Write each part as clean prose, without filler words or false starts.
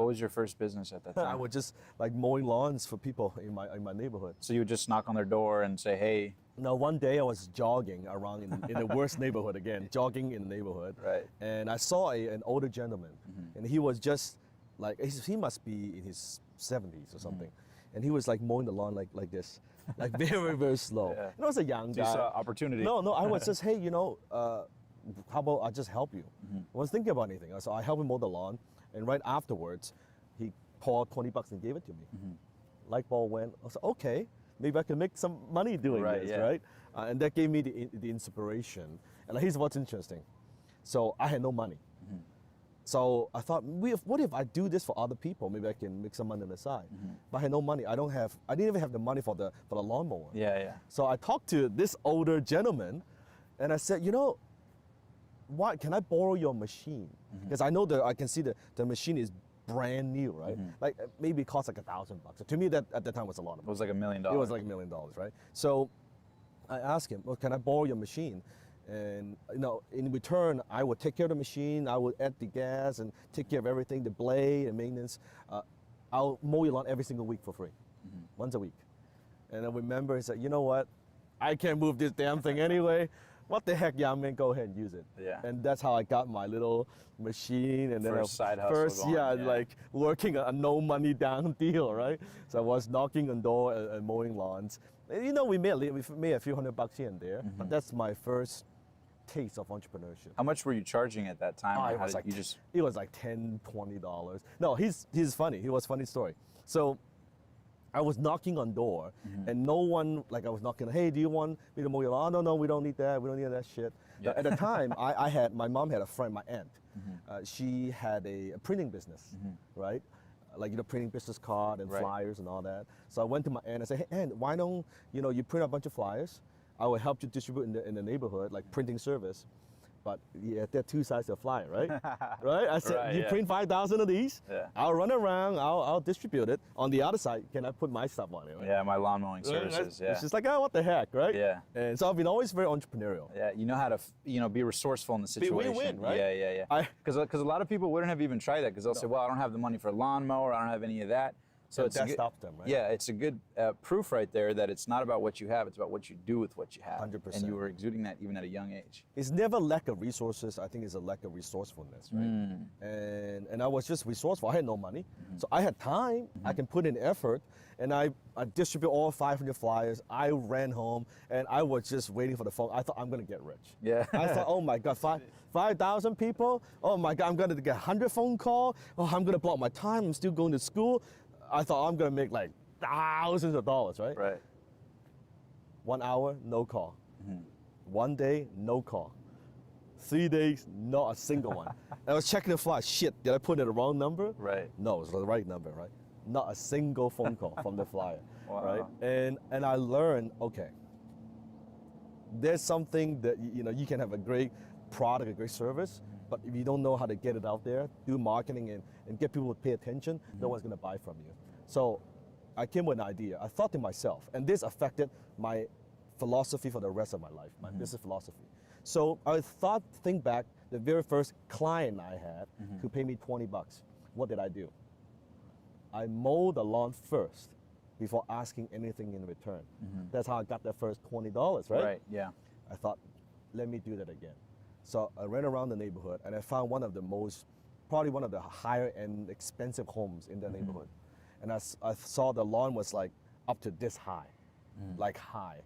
What was your first business at that I time? was just like mowing lawns for people in my neighborhood. So you would just knock on their door and say, hey. Now, one day I was jogging around in the worst neighborhood again, jogging in the neighborhood. Right. And I saw an older gentleman, and he was just like, he must be in his 70s or something. And he was like mowing the lawn like this, like very, very slow. Yeah. And I was a young So guy. you saw opportunity. No, I was just, hey, how about I just help you? I wasn't thinking about anything. So I helped him mow the lawn, and right afterwards, he poured $20 and gave it to me. Light bulb went. I was like, okay, maybe I can make some money doing this, yeah. right? And that gave me the inspiration. And here's what's interesting. So I had no money. So I thought, what if I do this for other people? Maybe I can make some money on the side. But I had no money. I didn't even have the money for the lawnmower. Yeah. So I talked to this older gentleman, and I said, why can I borrow your machine? Because I know I can see the machine is brand new, right? Like maybe it costs like $1,000. So to me, that at the time was a lot of It money. was like $1 million. It was like $1 million, right? So I asked him, well, can I borrow your machine? And in return, I would take care of the machine. I would add the gas and take care of everything, the blade and maintenance. I'll mow your lawn every single week for free, once a week. And I remember he said, you know what? I can't move this damn thing anyway. What the heck, young man, go ahead and use it. Yeah. And that's how I got my little machine. And then First side hustle going, like working a no money down deal, right? So I was knocking on door and mowing lawns. And, we made a few $100 here and there, but that's my first taste of entrepreneurship. How much were you charging at that time? It was like $10, $20. No, he's funny. He was a funny story. So I was knocking on door, and no one, like I was knocking, hey, do you want me to mow your lawn? No, we don't need that. We don't need that shit. Yeah. At the time, my mom had a friend, my aunt. She had a printing business, right? Like, printing business card and flyers and all that. So I went to my aunt and said, hey, aunt, why don't, you print a bunch of flyers? I will help you distribute in the neighborhood, like printing service. But yeah, there are two sides to a flyer, right? Right? I said, you print 5,000 of these, I'll run around, I'll distribute it. On the other side, can I put my stuff on it? Right? Yeah, my lawn mowing services, It's just like, what the heck, right? Yeah. And so I've been always very entrepreneurial. Yeah, you know how to, be resourceful in the situation. Win-win, right? Yeah. Because a lot of people wouldn't have even tried that because they'll say, well, I don't have the money for a lawnmower, I don't have any of that. So that stops them, right? Yeah, it's a good proof right there that it's not about what you have, it's about what you do with what you have. 100%. And you were exuding that even at a young age. It's never lack of resources. I think it's a lack of resourcefulness, right? And I was just resourceful. I had no money. So I had time. I can put in effort. And I distribute all 500 flyers. I ran home and I was just waiting for the phone. I thought I'm going to get rich. Yeah. I thought, oh my God, 5,000 people? Oh my God, I'm going to get 100 phone calls. Oh, I'm going to block my time. I'm still going to school. I thought I'm going to make like thousands of dollars, right? Right. 1 hour, no call. 1 day, no call. 3 days, not a single one. I was checking the flyer. Shit, did I put in the wrong number? Right. No, it's the right number, right? Not a single phone call from the flyer, Wow. right? And I learned, okay, there's something that you can have a great product, a great service, but if you don't know how to get it out there, do marketing and get people to pay attention, no one's going to buy from you. So I came with an idea. I thought to myself, and this affected my philosophy for the rest of my life, my business philosophy. So I think back, the very first client I had who paid me $20. What did I do? I mowed the lawn first before asking anything in return. That's how I got that first $20, right? Right, yeah. I thought, let me do that again. So I ran around the neighborhood and I found probably one of the higher end expensive homes in the neighborhood. And I saw the lawn was like up to this high, like high.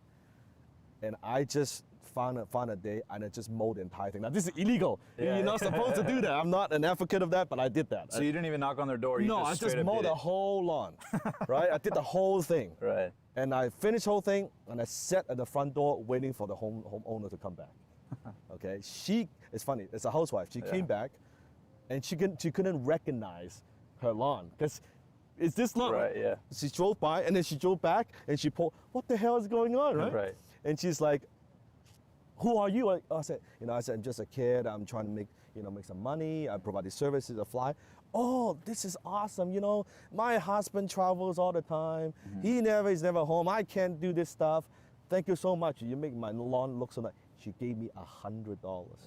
And I just found a day and I just mowed the entire thing. Now this is illegal. You're not supposed to do that. I'm not an advocate of that, but I did that. So you didn't even knock on their door? No, I just mowed the whole lawn, right? I did the whole thing. Right. And I finished the whole thing and I sat at the front door waiting for the homeowner to come back. Okay, it's funny, it's a housewife. She came back and she couldn't recognize her lawn because it's this lawn. Right, yeah. She drove by and then she drove back and she pulled, what the hell is going on, right? Right. And she's like, who are you? I said, I'm just a kid. I'm trying to make some money. I provide these services, a fly. Oh, this is awesome. My husband travels all the time. He's never home. I can't do this stuff. Thank you so much. You make my lawn look so nice. She gave me $100.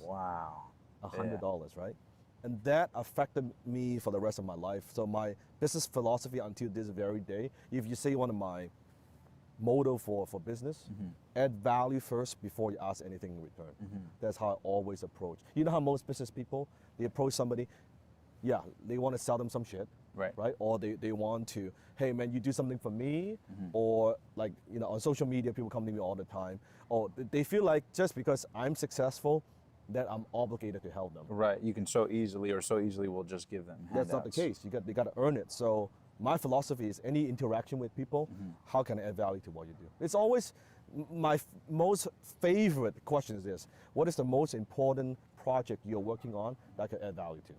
Wow. $100, right? And that affected me for the rest of my life. So my business philosophy until this very day, if you say one of my motto for business, add value first before you ask anything in return. That's how I always approach. You know how most business people, they approach somebody, yeah, they want to sell them some shit, right? Or they want to, hey man, you do something for me, or like, you know, on social media, people come to me all the time, or they feel like just because I'm successful, that I'm obligated to help them. Right. You can so easily will just give them handouts. That's not the case. They got to earn it. So my philosophy is any interaction with people, how can I add value to what you do? It's always my most favorite question is this: what is the most important project you're working on that I can add value to?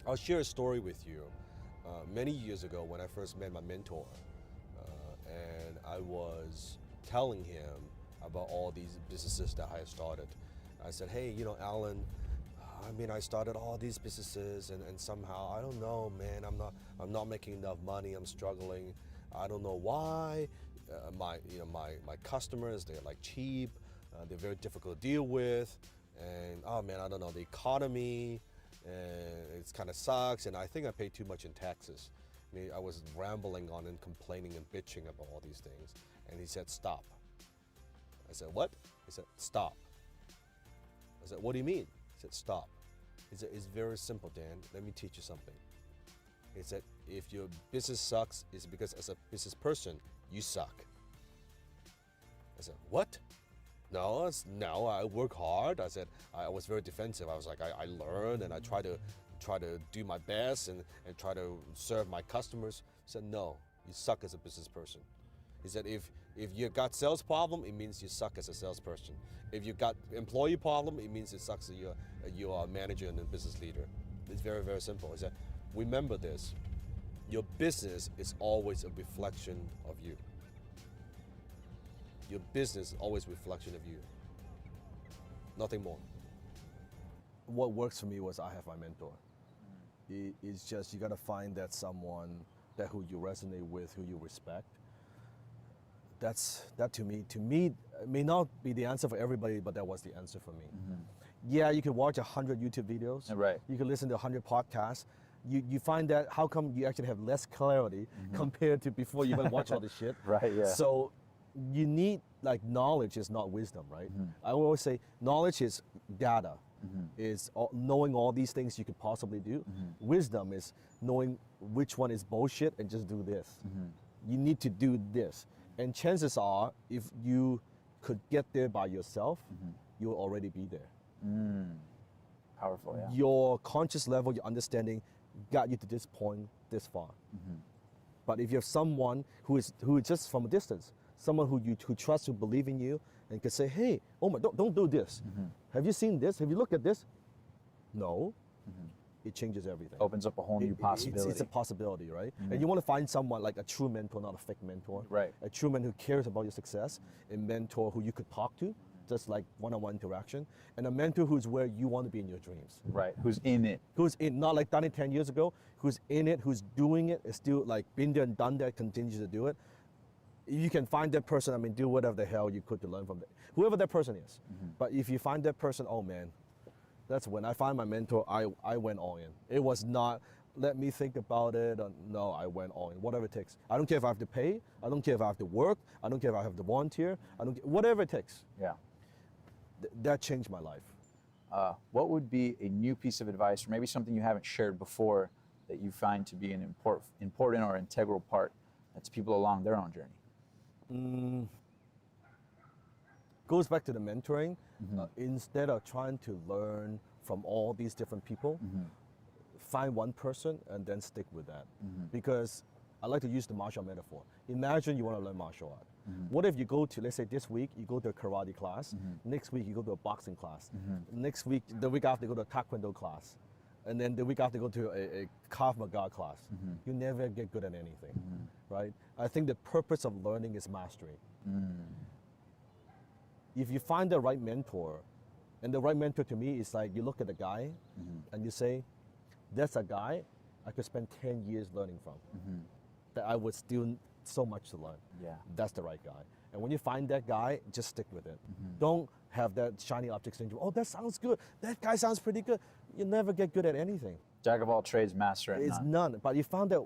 I'll share a story with you. Many years ago, when I first met my mentor, and I was telling him about all these businesses that I had started. I said, hey, you know, Alan, I mean, I started all these businesses, and somehow, I don't know, man, I'm not making enough money. I'm struggling. I don't know why. My customers, they're like cheap. They're very difficult to deal with, and oh man, I don't know, the economy, and it's kind of sucks. And I think I pay too much in taxes. I mean, I was rambling on and complaining and bitching about all these things, and he said, stop. I said, what? He said, stop. I said, what do you mean? He said, stop. He said, it's very simple, Dan. Let me teach you something. He said, if your business sucks, it's because as a business person, you suck. I said, what? No, I work hard. I said, I was very defensive. I was like, I learned and I try to do my best and try to serve my customers. He said, no, you suck as a business person. He said, if you got sales problem, it means you suck as a salesperson. If you got employee problem, it means it sucks that you're a manager and a business leader. It's very, very simple. He said, remember this, your business is always a reflection of you. Your business is always a reflection of you. Nothing more. What works for me was I have my mentor. It's just you got to find that someone that who you resonate with, who you respect. That to me may not be the answer for everybody, but that was the answer for me. Yeah, you could watch 100 YouTube videos. Right. You could listen to 100 podcasts. You find that how come you actually have less clarity compared to before you even watch all this shit. Right. Yeah. So you need, like, knowledge is not wisdom, right? I always say knowledge is data, is knowing all these things you could possibly do. Wisdom is knowing which one is bullshit and just do this. You need to do this. And chances are, if you could get there by yourself, you'll already be there. Powerful, yeah. Your conscious level, your understanding got you to this point, this far. But if you have someone who is just from a distance, someone who trusts, who believe in you, and can say, hey, oh my, don't do this. Have you seen this? Have you looked at this? No. It changes everything. Opens up a whole new possibility. It's a possibility, right? And you want to find someone like a true mentor, not a fake mentor. Right. A true mentor who cares about your success, a mentor who you could talk to, just like one-on-one interaction, and a mentor who's where you want to be in your dreams. Right. Who's in it. Who's in, not like done it 10 years ago, who's in it, who's doing it, is still like been there and done that, continues to do it. You can find that person, I mean, do whatever the hell you could to learn from that, whoever that person is. But if you find that person, oh man, that's when I find my mentor, I went all in. It was not, let me think about it. No, I went all in, whatever it takes. I don't care if I have to pay. I don't care if I have to work. I don't care if I have to volunteer. Whatever it takes. Yeah. That changed my life. What would be a new piece of advice, or maybe something you haven't shared before that you find to be an important or integral part to people along their own journey? Goes back to the mentoring. Instead of trying to learn from all these different people, find one person and then stick with that. Because I like to use the martial metaphor. Imagine you want to learn martial art. What if you go to, let's say this week, you go to a karate class, next week you go to a boxing class, next week, the week after you go to a taekwondo class, and then the week after you go to a Krav Maga class. You never get good at anything, right? I think the purpose of learning is mastery. If you find the right mentor, and the right mentor to me is like, you look at the guy and you say, that's a guy I could spend 10 years learning from, that I would still so much to learn. Yeah. That's the right guy. And when you find that guy, just stick with it. Don't have that shiny object syndrome. Oh, that sounds good. That guy sounds pretty good. you never get good at anything. Jack of all trades, master at It's none. none. But you found that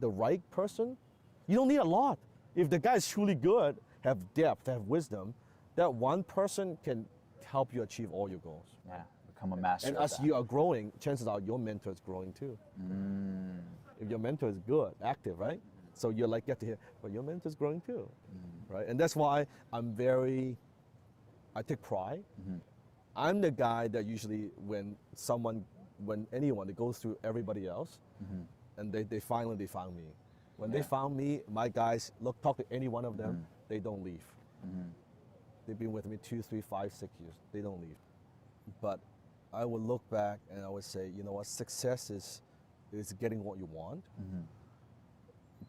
the right person, you don't need a lot. If the guy is truly good, have depth, have wisdom, that one person can help you achieve all your goals. Yeah, become a master. And of as that. you are growing, chances are your mentor is growing too. If your mentor is good, active, right? So you're like, get to hear, but your mentor is growing too, right? And that's why I take pride. I'm the guy that usually when anyone that goes through everybody else, and they finally found me. When they found me, my guys, talk to any one of them, they don't leave. They've been with me 2, 3, 5, 6 years. They don't leave. But I would look back and I would say, you know what, success is getting what you want,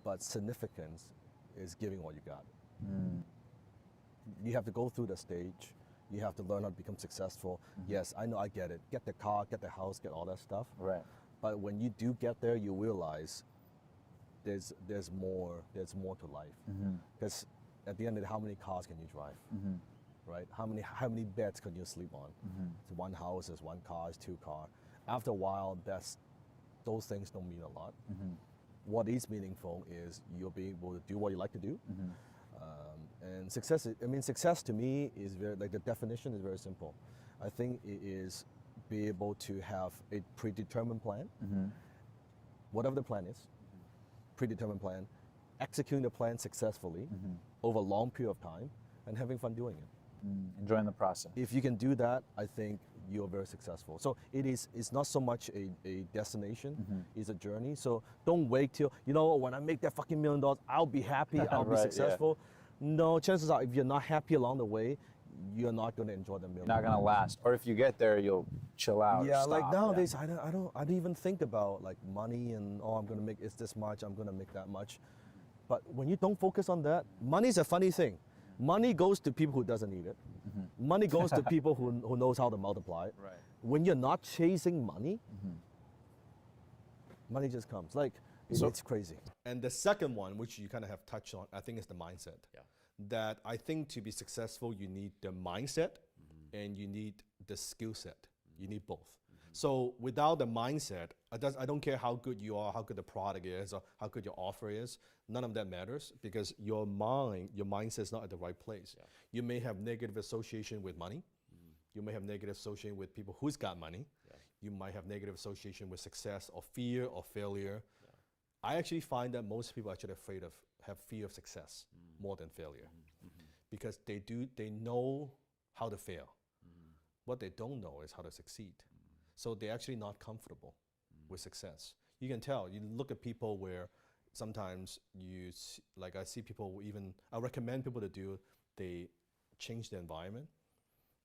but significance is giving what you got. You have to go through the stage. You have to learn how to become successful. Yes, I know, I get it. Get the car, get the house, get all that stuff. Right. But when you do get there, you realize there's more to life. Because at the end of the day, how many cars can you drive? Right? How many beds can you sleep on? It's one house, is one car, is 2 cars. After a while, those things don't mean a lot. What is meaningful is you'll be able to do what you like to do. And success to me is very, like, the definition is very simple. I think it is be able to have a predetermined plan, whatever the plan is, predetermined plan, executing the plan successfully over a long period of time, and having fun doing it. Enjoying the process. If you can do that, I think you're very successful. So it's not so much a destination, it's a journey. So don't wait till, when I make that fucking $1 million, I'll be happy, I'll be Right, successful. No, chances are if you're not happy along the way, you're not going to enjoy the $1 million. Not gonna last. Or if you get there, you'll chill out. or Yeah, stop. like nowadays, I don't even think about like money and, I'm going to make this much, I'm going to make that much. But when you don't focus on that, money is a funny thing. Money goes to people who doesn't need it. Money goes to people who knows how to multiply it. Right. When you're not chasing money, money just comes. Like, it's crazy. And the second one, which you kind of have touched on, I think is the mindset. Yeah. That I think to be successful, you need the mindset and you need the skill set. You need both. So without the mindset, I don't care how good you are, how good the product is, or how good your offer is. None of that matters because your mindset is not at the right place. Yeah. You may have negative association with money. You may have negative association with people who's got money. Yeah. You might have negative association with success or fear or failure. Yeah. I actually find that most people are actually have fear of success more than failure because they know how to fail. What they don't know is how to succeed. So they're actually not comfortable with success. You can tell. You look at people where sometimes I see people I recommend people to do, they change the environment.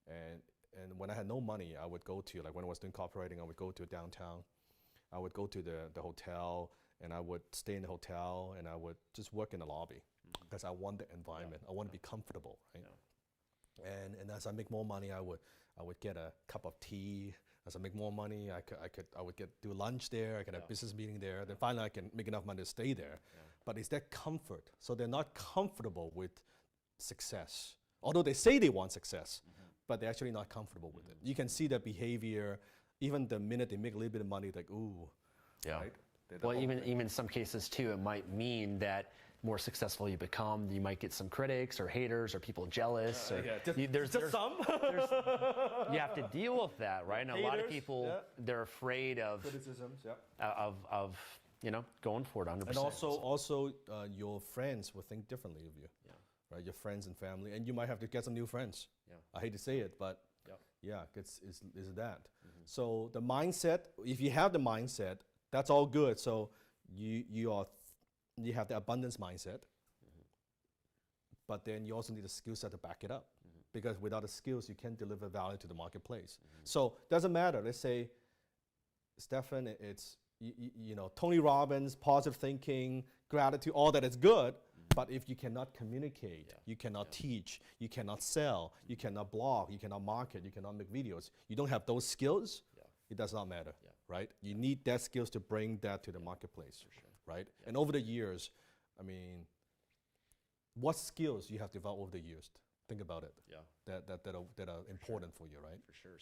And when I had no money, I would go to, like when I was doing copywriting, I would go to downtown. I would go to the hotel and I would stay in the hotel and I would just work in the lobby because I want the environment. I want to be comfortable, right? Yeah. And as I make more money, I would get a cup of tea. As I make more money, I would do lunch there. I could have business meeting there. Then finally, I can make enough money to stay there. Yeah. But it's that comfort. So they're not comfortable with success, although they say they want success, but they're actually not comfortable with it. You can see their behavior, even the minute they make a little bit of money, like ooh, Yeah. right? Well, even in some cases too, it might mean that more successful you become, you might get some critics or haters or people jealous. There's some. You have to deal with that, right? And a lot of people, they're afraid of Criticisms, of going for it 100%. And also your friends will think differently of you. Yeah. Right, your friends and family, and you might have to get some new friends. Yeah. I hate to say it, but Yeah. it's that. So the mindset, if you have the mindset, that's all good. So you have the abundance mindset, but then you also need a skill set to back it up, because without the skills, you can't deliver value to the marketplace. So doesn't matter. Let's say, Stefan, it's Tony Robbins, positive thinking, gratitude, all that is good. But if you cannot communicate, you cannot teach, you cannot sell, you cannot blog, you cannot market, you cannot make videos, you don't have those skills, it does not matter, right? You need that skills to bring that to the marketplace, right? Yeah. And over the years, I mean, what skills you have developed over the years? think about it. Yeah. That are important for you, right? For sure.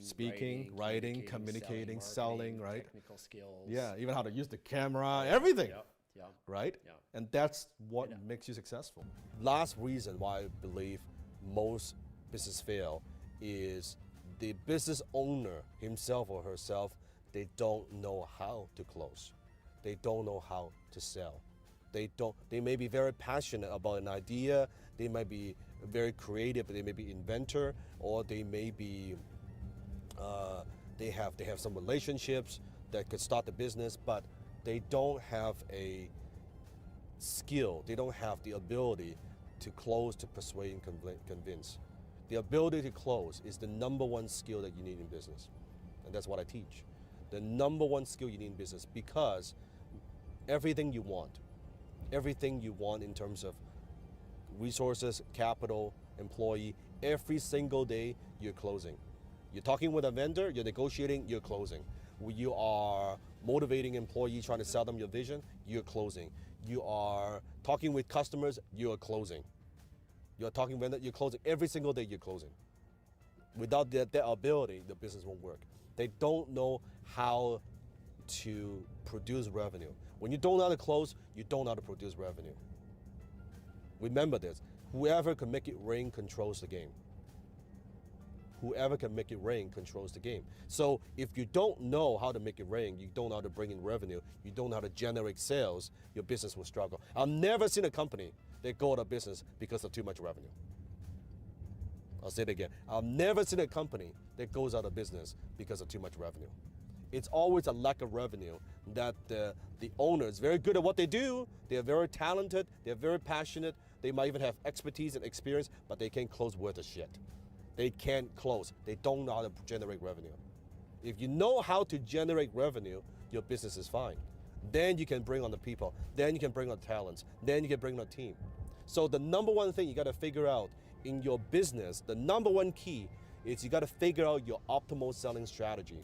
Speaking, writing, communicating, selling, right? Technical skills. Yeah, even how to use the camera, everything. Yep. Yeah. Right? Yeah. And that's what makes you successful. Last reason why I believe most business fail is the business owner himself or herself, they don't know how to close. They don't know how to sell. They may be very passionate about an idea, they might be very creative, they may be inventor, or they may be they have some relationships that could start the business, but they don't have a skill, they don't have the ability to close, to persuade and convince. The ability to close is the number one skill that you need in business. And that's what I teach. The number one skill you need in business, because everything you want in terms of resources, capital, employee, every single day you're closing. You're talking with a vendor, you're negotiating, you're closing. You are motivating employees, trying to sell them your vision, you're closing. You are talking with customers, you're closing. You're talking vendor, you're closing. Every single day you're closing. Without that ability, the business won't work. They don't know how to produce revenue. When you don't know how to close, you don't know how to produce revenue. Remember this, whoever can make it rain controls the game. Whoever can make it rain controls the game. So if you don't know how to make it rain, you don't know how to bring in revenue, you don't know how to generate sales, your business will struggle. I've never seen a company that go out of business because of too much revenue. I'll say it again. I've never seen a company that goes out of business because of too much revenue. It's always a lack of revenue that the owner is very good at what they do. They're very talented. They're very passionate. They might even have expertise and experience, but they can't close worth of shit. They can't close. They don't know how to generate revenue. If you know how to generate revenue, your business is fine. Then you can bring on the people. Then you can bring on talents. Then you can bring on a team. So the number one thing you got to figure out in your business, the number one key is you got to figure out your optimal selling strategy.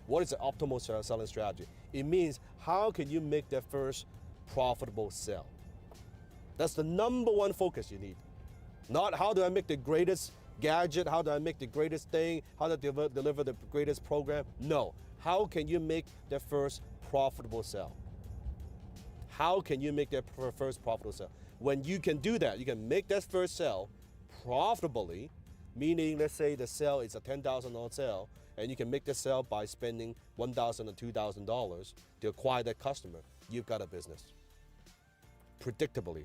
What is the optimal selling strategy? It means how can you make that first profitable sale? That's the number one focus you need. Not how do I make the greatest gadget, how do I make the greatest thing, how do I deliver the greatest program? No, how can you make that first profitable sale? How can you make that first profitable sale? When you can do that, you can make that first sale profitably, meaning let's say the sale is a $10,000 sale, and you can make the sale by spending $1,000 or $2,000 to acquire that customer, you've got a business. Predictably.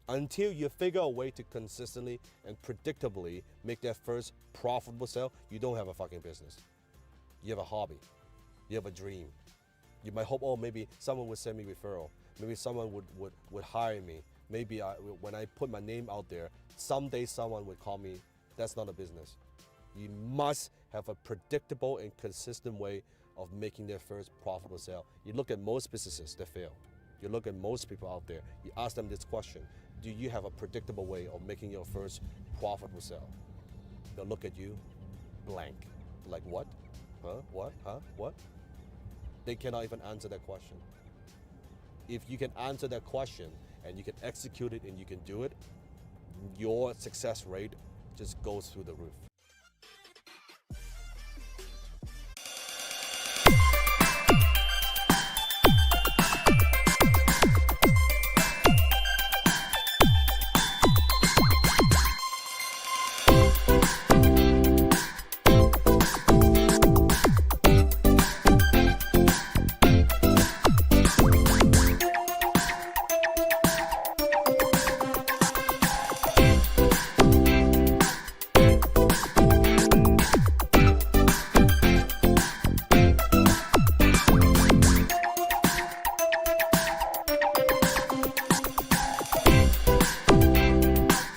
Until you figure a way to consistently and predictably make that first profitable sale, you don't have a fucking business. You have a hobby. You have a dream. You might hope, oh, maybe someone would send me referral. Maybe someone would hire me. Maybe when I put my name out there, someday someone would call me. That's not a business. You must have a predictable and consistent way of making their first profitable sale. You look at most businesses that fail. You look at most people out there, you ask them this question, do you have a predictable way of making your first profitable sale? They'll look at you blank. Like what? Huh? What? Huh? What? They cannot even answer that question. If you can answer that question and you can execute it and you can do it, your success rate just goes through the roof.